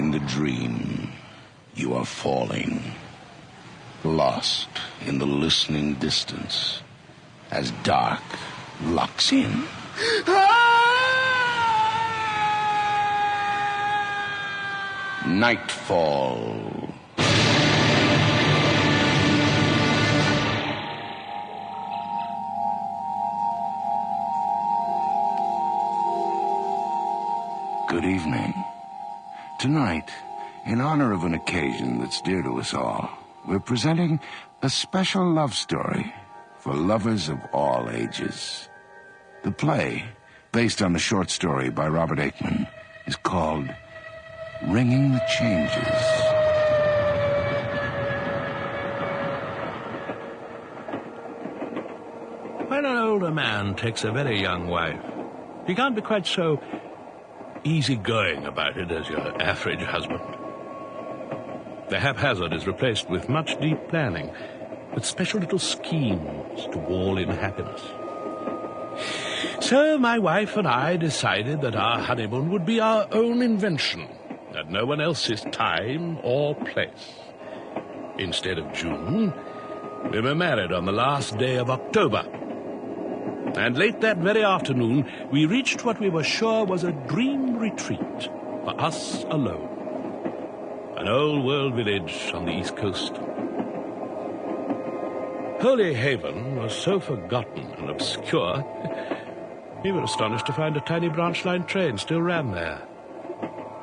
in the dream, you are falling, lost in the listening distance, as dark locks in. Nightfall. Good evening. Tonight, in honor of an occasion that's dear to us all, we're presenting a special love story for lovers of all ages. The play, based on a short story by Robert Aikman, is called Ringing the Changes. When an older man takes a very young wife, he can't be quite so easygoing about it as your average husband. The haphazard is replaced with much deep planning, with special little schemes to wall in happiness. So my wife and I decided that our honeymoon would be our own invention, at no one else's time or place. Instead of June, we were married on the last day of October. And late that very afternoon, we reached what we were sure was a dream retreat for us alone. An old-world village on the East Coast. Holyhaven was so forgotten and obscure, we were astonished to find a tiny branch-line train still ran there.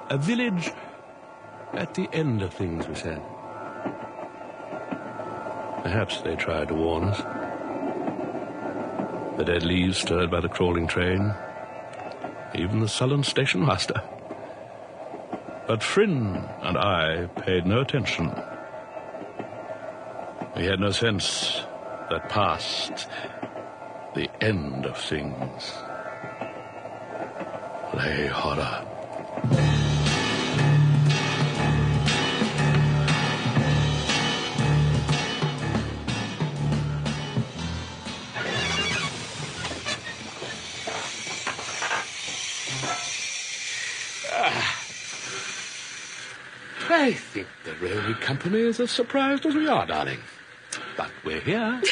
A village at the end of things, we said. Perhaps they tried to warn us. The dead leaves stirred by the crawling train, even the sullen station master. But Phrynne and I paid no attention. We had no sense that past the end of things lay horror. I think the railway company is as surprised as we are, darling. But we're here.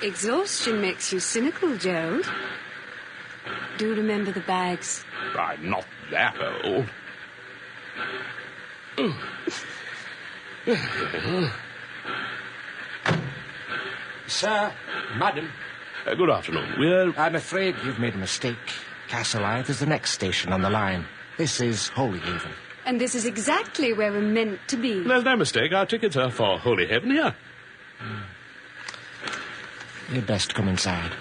Exhaustion makes you cynical, Gerald. Do remember the bags. I'm not that old. Sir, madam. Good afternoon. I'm afraid you've made a mistake. Castleithe is the next station on the line. This is Holyhaven. And this is exactly where we're meant to be. There's no mistake. Our tickets are for Holyhaven here. You'd best come inside.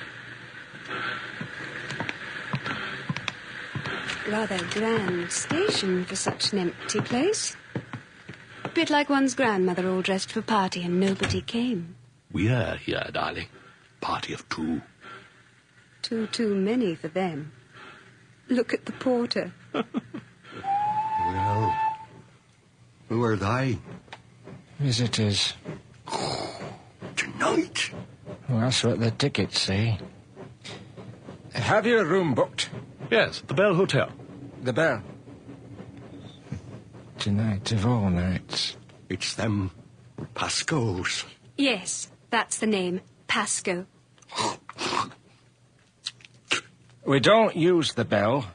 Rather grand station for such an empty place. Bit like one's grandmother all dressed for party and nobody came. We're here, darling. Party of two. Too many for them. Look at the porter. Well, who are they? Visitors. Tonight? Well, that's what the tickets say. Have you a room booked? Yes, the Bell Hotel. The Bell. Tonight of all nights. It's them Pascos. Yes, that's the name. Pasco. We don't use the Bell,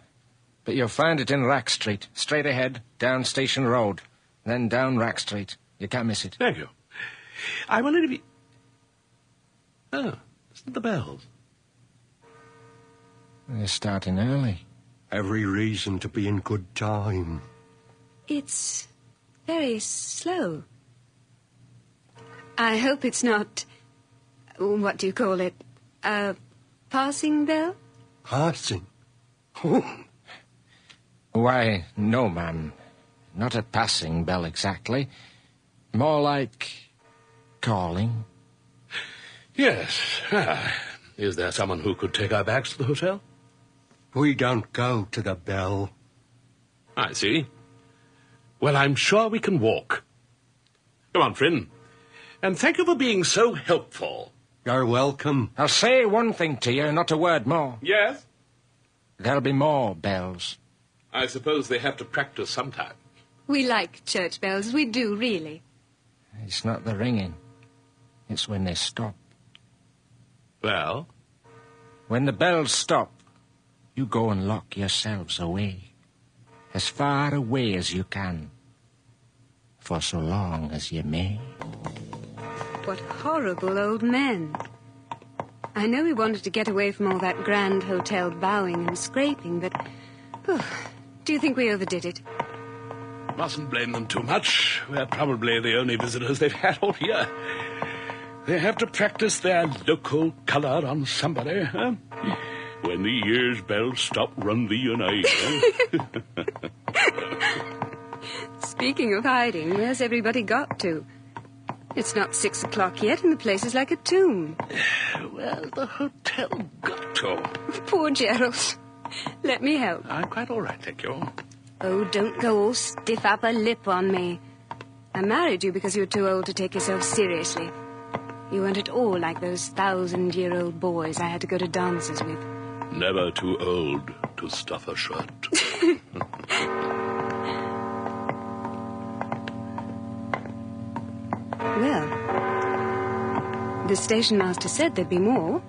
but you'll find it in Rack Street. Straight ahead, down Station Road. Then down Rack Street. You can't miss it. Thank you. I wanted to be... Oh, isn't the Bells? They're starting early. Every reason to be in good time. It's very slow. I hope it's not... What do you call it? A passing bell? Passing? Why, no, ma'am. Not a passing bell exactly. More like calling. Yes. Is there someone who could take our bags to the hotel? We don't go to the Bell. I see. Well, I'm sure we can walk. Come on, Phrynne. And thank you for being so helpful. You're welcome. I'll say one thing to you, not a word more. Yes? There'll be more bells. I suppose they have to practice sometime. We like church bells, we do, really. It's not the ringing. It's when they stop. Well? When the bells stop, you go and lock yourselves away. As far away as you can. For so long as you may. What horrible old men. I know we wanted to get away from all that grand hotel bowing and scraping, but... do you think we overdid it? Mustn't blame them too much. We're probably the only visitors they've had all year. They have to practice their local colour on somebody, huh? When the year's bells stop, run thee and I. Speaking of hiding, where's everybody got to? It's not 6 o'clock yet, and the place is like a tomb. Well, the hotel got to. Poor Gerald. Let me help. I'm quite all right, thank you. Oh, don't go all stiff upper lip on me. I married you because you were too old to take yourself seriously. You weren't at all like those 1,000-year-old boys I had to go to dances with. Never too old to stuff a shirt. Well, the station master said there'd be more.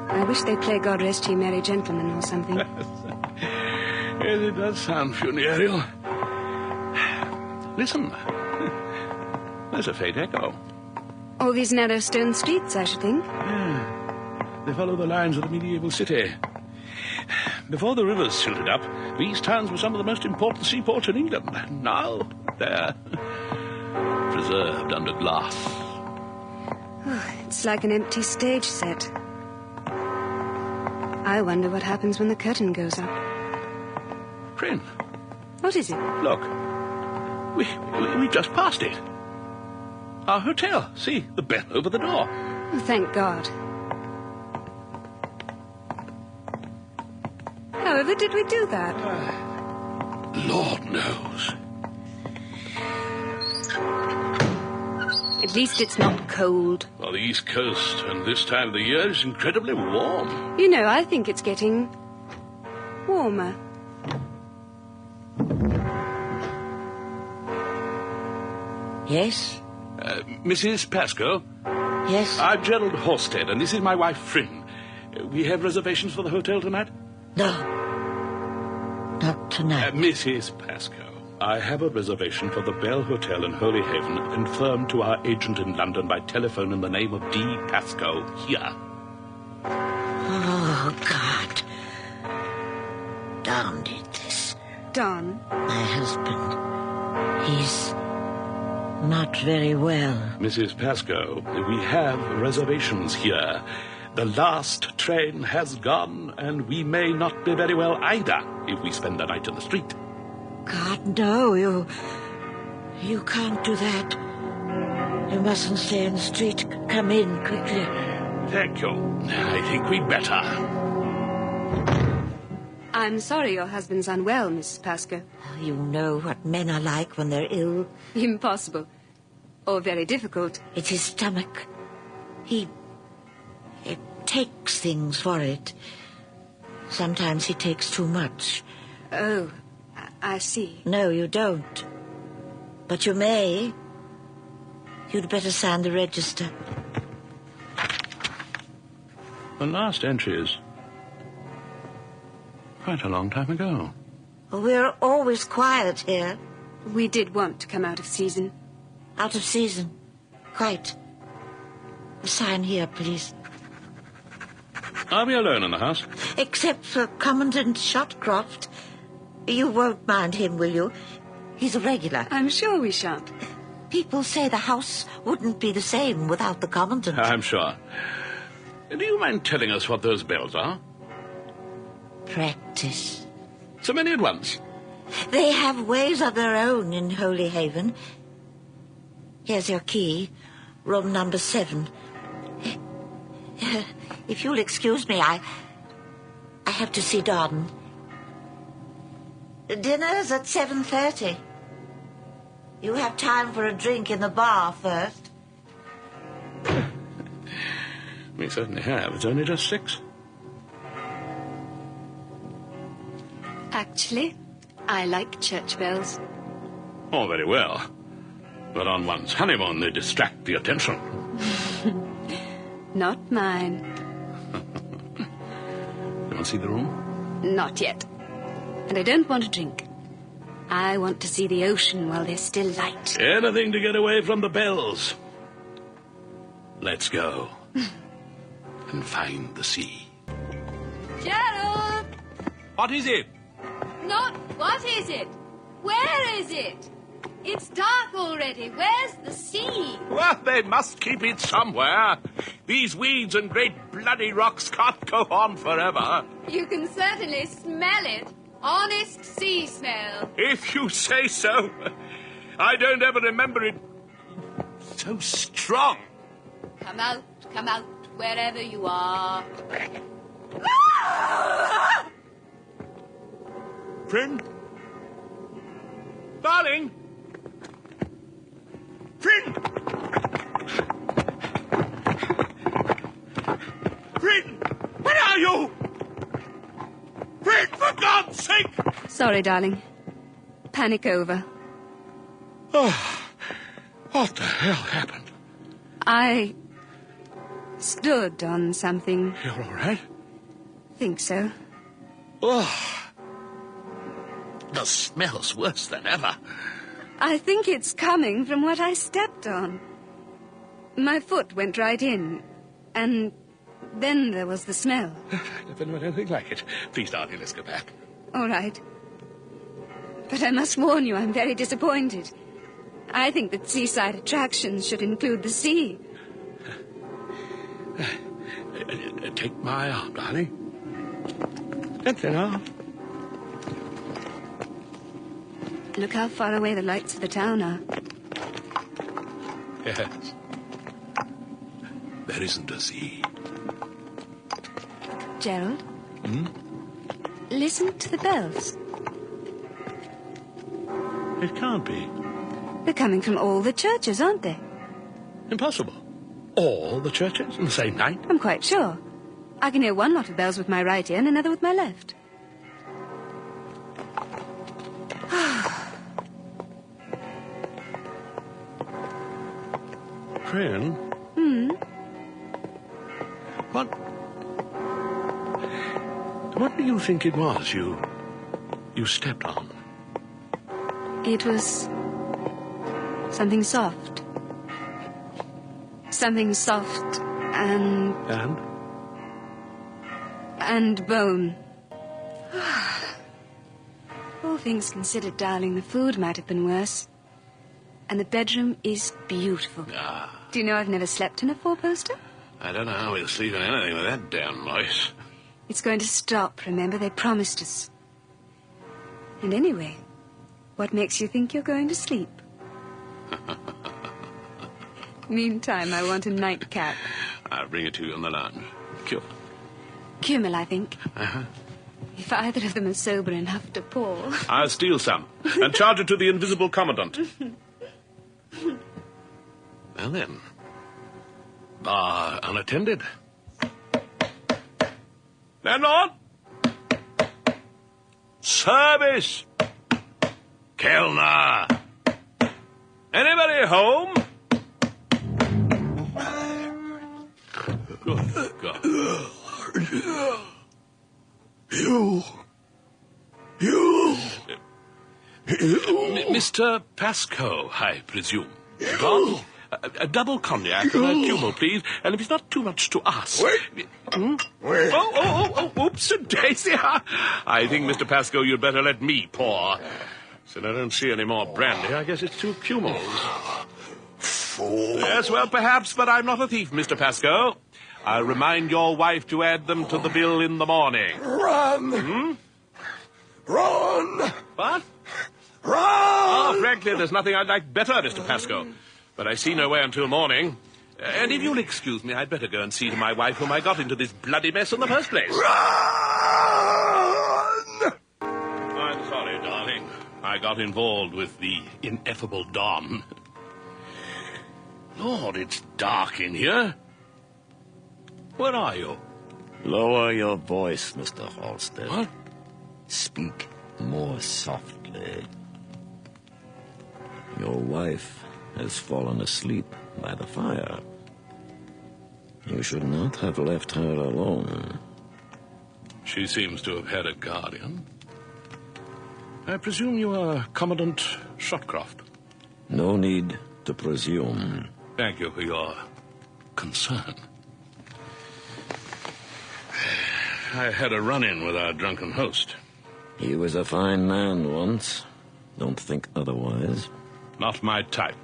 I wish they'd play God Rest Ye Merry Gentlemen or something. Yes, it does sound funereal. Listen. There's a faint echo. All these narrow stone streets, I should think. Yeah. They follow the lines of the medieval city. Before the rivers silted up, these towns were some of the most important seaports in England. Now, they're preserved under glass. Oh, it's like an empty stage set. I wonder what happens when the curtain goes up. Phrynne. What is it? Look. We just passed it. Our hotel. See, the bell over the door. Oh, thank God. However did we do that? Lord knows. At least it's not cold. Well, the East Coast, and this time of the year, is incredibly warm. You know, I think it's getting warmer. Yes? Mrs. Pascoe? Yes? I'm Gerald Halstead, and this is my wife, Phrynne. We have reservations for the hotel tonight? No. Not tonight. Mrs. Pascoe, I have a reservation for the Bell Hotel in Holyhaven, confirmed to our agent in London by telephone in the name of D. Pascoe, here. Oh, God. Don did this. Don? My husband. He's not very well. Mrs. Pascoe, we have reservations here. The last train has gone, and we may not be very well either if we spend the night in the street. God, no, you can't do that. You mustn't stay in the street. Come in, quickly. Thank you. I think we'd better. I'm sorry your husband's unwell, Mrs. Pascoe. You know what men are like when they're ill. Impossible. Or very difficult. It's his stomach. He takes things for it. Sometimes he takes too much. Oh, I see. No, you don't. But you may. You'd better sign the register. The last entry is quite a long time ago. We're always quiet here. We did want to come out of season. Out of season. Quite. Sign here, please. Are we alone in the house? Except for Commandant Shotcroft. You won't mind him, will you? He's a regular. I'm sure we shan't. People say the house wouldn't be the same without the Commandant. I'm sure. Do you mind telling us what those bells are? Practice. So many at once? They have ways of their own in Holyhaven. Here's your key. Room number 7. If you'll excuse me, I have to see Don. Dinner's at 7:30. You have time for a drink in the bar first. We certainly have. It's only just 6. Actually, I like church bells. Oh, very well. But on one's honeymoon, they distract the attention. Not mine. You want to see the room? Not yet. And I don't want to drink. I want to see the ocean while there's still light. Anything to get away from the bells. Let's go. And find the sea. Gerald! What is it? Not what is it? Where is it? It's dark already. Where's the sea? Well, they must keep it somewhere. These weeds and great bloody rocks can't go on forever. You can certainly smell it. Honest sea smell. If you say so. I don't ever remember it so strong. Come out, wherever you are. Phrynne? Darling? Phrynne! Phrynne! Where are you? Phrynne, for God's sake! Sorry, darling. Panic over. Oh, what the hell happened? I stood on something. You're all right? Think so. Oh, the smell's worse than ever. I think it's coming from what I stepped on. My foot went right in, and then there was the smell. I've never known anything like it. Please, darling, let's go back. All right. But I must warn you, I'm very disappointed. I think that seaside attractions should include the sea. Take my arm, darling. That's enough. Look how far away the lights of the town are. Yes. There isn't a sea. Gerald? Listen to the bells. It can't be. They're coming from all the churches, aren't they? Impossible. All the churches on the same night? I'm quite sure. I can hear one lot of bells with my right ear and another with my left. Phrynne? What do you think it was you stepped on? It was something soft. Something soft and... And bone. All things considered, darling, the food might have been worse. And the bedroom is beautiful. Ah. Do you know I've never slept in a four-poster? I don't know how we'll sleep in anything with that damn noise. It's going to stop, remember? They promised us. And anyway, what makes you think you're going to sleep? Meantime, I want a nightcap. I'll bring it to you in the lounge. Kümmel, I think. Uh-huh. If either of them are sober enough to pour. I'll steal some and charge it to the invisible commandant. Well then, bar unattended. Landlord! Service! Kellner! Anybody home? Good God. You. Mr. Pascoe, I presume. Gone? A double cognac and a Kümmel, please. And if it's not too much to ask. Wait. Wait. Oh, oops, Daisy. I think, Mr. Pascoe, you'd better let me pour. Since I don't see any more brandy, I guess it's 2 Kümmels. Fool. Yes, well, perhaps, but I'm not a thief, Mr. Pascoe. I'll remind your wife to add them to the bill in the morning. Run! Run! What? Run! Oh, frankly, there's nothing I'd like better, Mr. Pascoe. But I see no way until morning. And if you'll excuse me, I'd better go and see to my wife whom I got into this bloody mess in the first place. Run! I'm sorry, darling. I got involved with the ineffable Don. Lord, it's dark in here. Where are you? Lower your voice, Mr. Halstead. What? Speak more softly. Your wife has fallen asleep by the fire. You should not have left her alone. She seems to have had a guardian. I presume you are Commandant Shotcroft. No need to presume. Thank you for your concern. I had a run-in with our drunken host. He was a fine man once. Don't think otherwise. Not my type.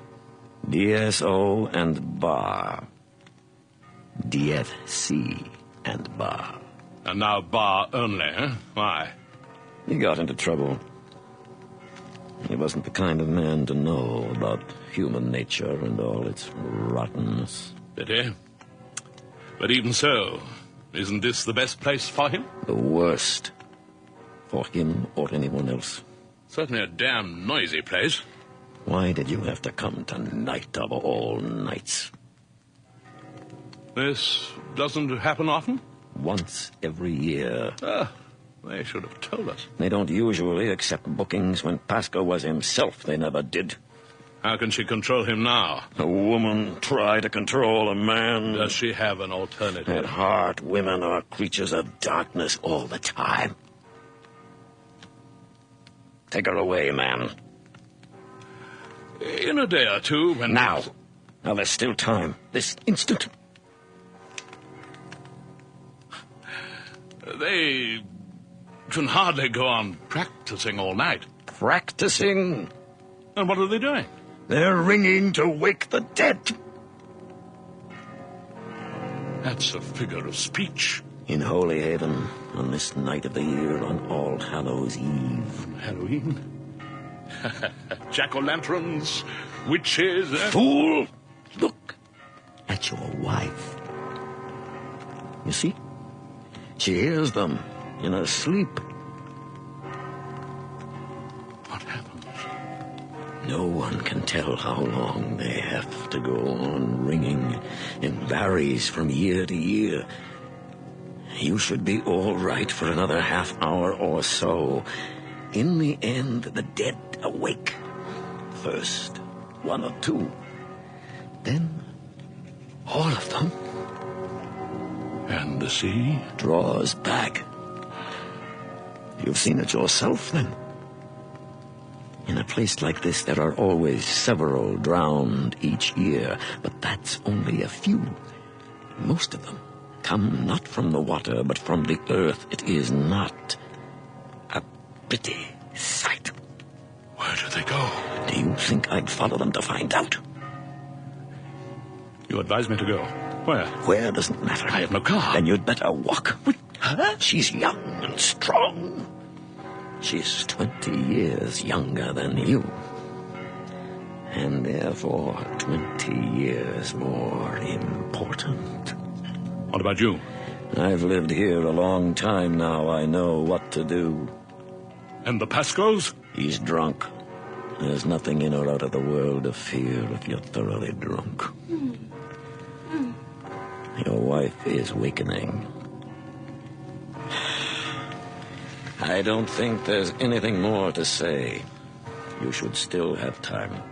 DSO and bar. DFC and bar. And now bar only, eh? Why? He got into trouble. He wasn't the kind of man to know about human nature and all its rottenness. Did he? But even so, isn't this the best place for him? The worst. For him or anyone else. Certainly a damn noisy place. Why did you have to come tonight of all nights? This doesn't happen often? Once every year. They should have told us. They don't usually accept bookings. When Pascal was himself, they never did. How can she control him now? A woman try to control a man. Does she have an alternative? At heart, women are creatures of darkness all the time. Take her away, man. In a day or two, when... Now. Now there's still time. This instant. They can hardly go on practicing all night. Practicing? And what are they doing? They're ringing to wake the dead. That's a figure of speech. In Holyhaven, on this night of the year, on All Hallows Eve. Halloween? Jack-o'-lanterns, witches... Fool! Look at your wife. You see? She hears them in her sleep. What happens? No one can tell how long they have to go on ringing. It varies from year to year. You should be all right for another half hour or so. In the end, the dead awake. First, one or two. Then, all of them. And the sea? Draws back. You've seen it yourself, then. In a place like this, there are always several drowned each year, but that's only a few. Most of them come not from the water, but from the earth. It is not a pretty sight. Where do they go? Do you think I'd follow them to find out? You advise me to go. Where? Where doesn't matter. I have no car. Then you'd better walk. Huh? She's young and strong. She's 20 years younger than you. And therefore 20 years more important. What about you? I've lived here a long time now. I know what to do. And the Pascals? He's drunk. There's nothing in or out of the world to fear if you're thoroughly drunk. Your wife is wakening. I don't think there's anything more to say. You should still have time.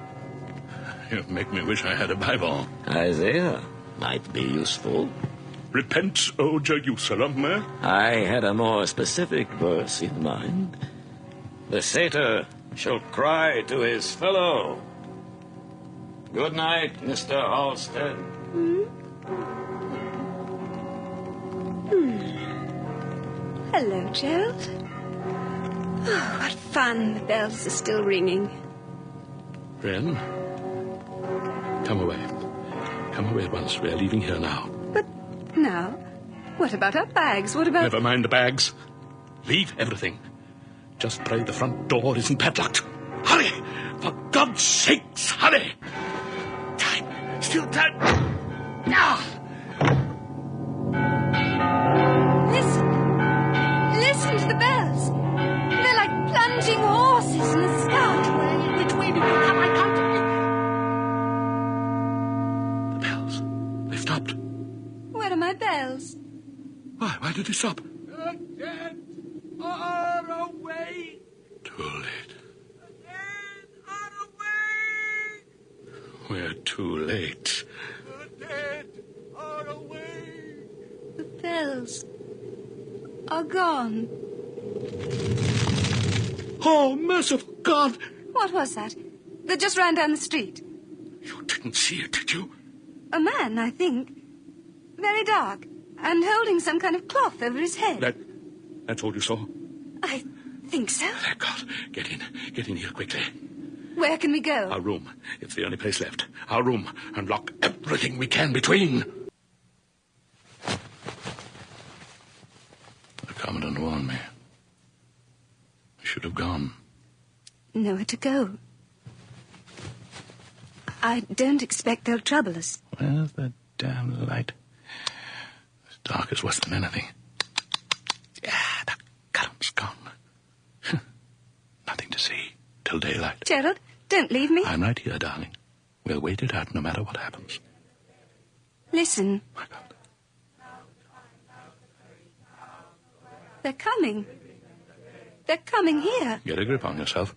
You make me wish I had a Bible. Isaiah might be useful. Repent, O Jerusalem, eh? I had a more specific verse in mind. The satyr shall cry to his fellow. Good night, Mr. Halstead. Hello, Gerald. Oh, what fun. The bells are still ringing. Phrynne, come away. Come away at once. We're leaving here now. But now? What about our bags? What about... Never mind the bags. Leave everything. Just pray the front door isn't padlocked. Hurry! For God's sakes, hurry! Time. Still time. Ah! Listen to the bells. They're like plunging horses in the sky. Which way do we come? I can't... The bells. They've stopped. Where are my bells? Why did they stop? The dead are awake. Too late. We're too late. The dead are away. The bells are gone. Oh, merciful God! What was that? That just ran down the street. You didn't see it, did you? A man, I think. Very dark. And holding some kind of cloth over his head. That's all you saw? I think so. Thank God. Get in. Get in here quickly. Where can we go? Our room. It's the only place left. Our room. And lock everything we can between. The Commandant warned me. I should have gone. Nowhere to go. I don't expect they'll trouble us. Where's that damn light? It's dark as worse than anything. Yeah, the current's gone. Nothing to see till daylight. Gerald, don't leave me. I'm right here, darling. We'll wait it out no matter what happens. Listen. My God. They're coming. They're coming here. Get a grip on yourself.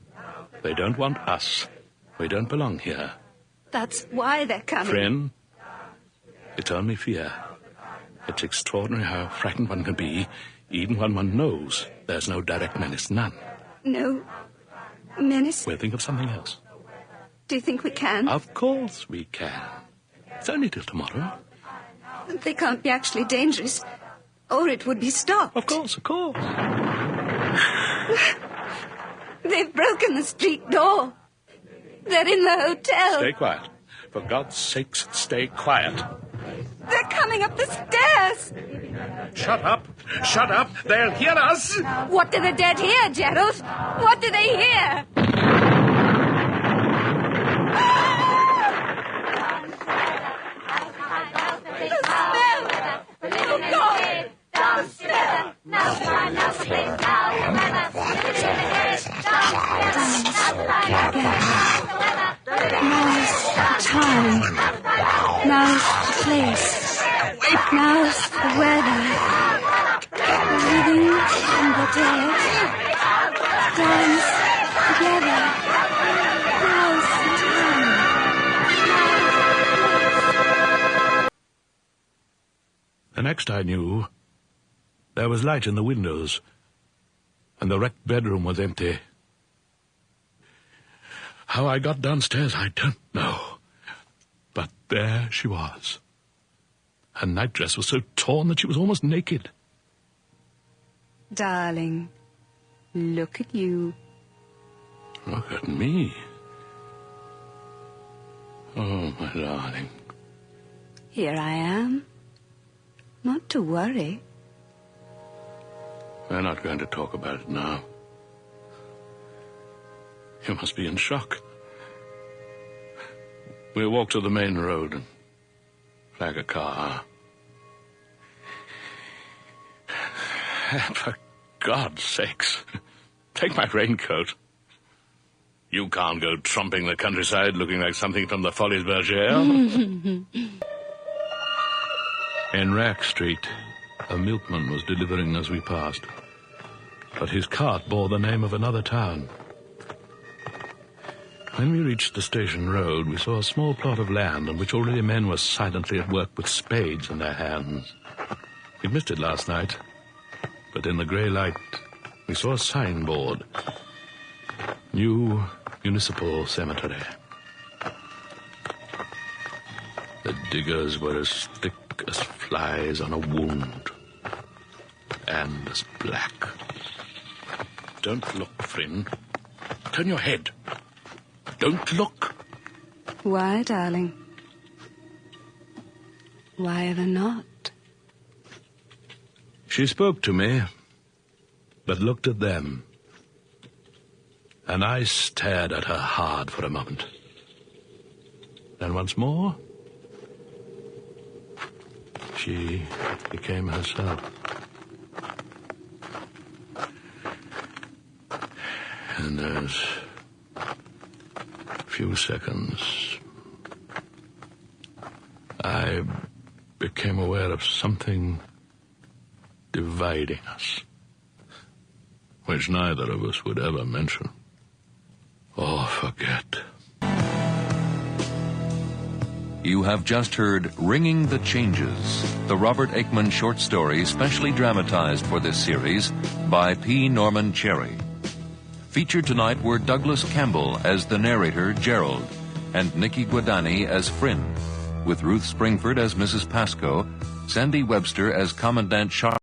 They don't want us. We don't belong here. That's why they're coming. Phrynne, it's only fear. It's extraordinary how frightened one can be, even when one knows there's no direct menace, none. No menace? We'll think of something else. Do you think we can? Of course we can. It's only till tomorrow. They can't be actually dangerous, or it would be stopped. Of course, of course. They've broken the street door. They're in the hotel. Stay quiet. For God's sakes, stay quiet. They're coming up the stairs. Shut up. Shut up. They'll hear us. What do the dead hear, Gerald? What do they hear? The smell! Oh, God! Downstairs! Now's the time. Now's the place. Now's the weather. The living and the dead dance together. Now's the time. The next I knew, there was light in the windows, and the wrecked bedroom was empty. How I got downstairs, I don't know. But there she was. Her nightdress was so torn that she was almost naked. Darling, look at you. Look at me. Oh, my darling. Here I am. Not to worry. We're not going to talk about it now. You must be in shock. We'll walk to the main road and flag a car. For God's sakes, take my raincoat. You can't go tromping the countryside looking like something from the Folies Bergère. In Rack Street, a milkman was delivering as we passed, but his cart bore the name of another town. When we reached the station road, we saw a small plot of land on which already men were silently at work with spades in their hands. We missed it last night, but in the grey light, we saw a signboard. New Municipal Cemetery. The diggers were as thick as flies on a wound, and as black. Don't look, Phrynne. Turn your head. Don't look. Why, darling? Why ever not? She spoke to me, but looked at them. And I stared at her hard for a moment. Then once more, she became herself. In those few seconds, I became aware of something dividing us. which neither of us would ever mention or forget. You have just heard Ringing the Changes, the Robert Aikman short story specially dramatized for this series by P. Norman Cherry. Featured tonight were Douglas Campbell as the narrator, Gerald, and Nikki Guadani as Phrynne, with Ruth Springford as Mrs. Pascoe, Sandy Webster as Commandant Sharp,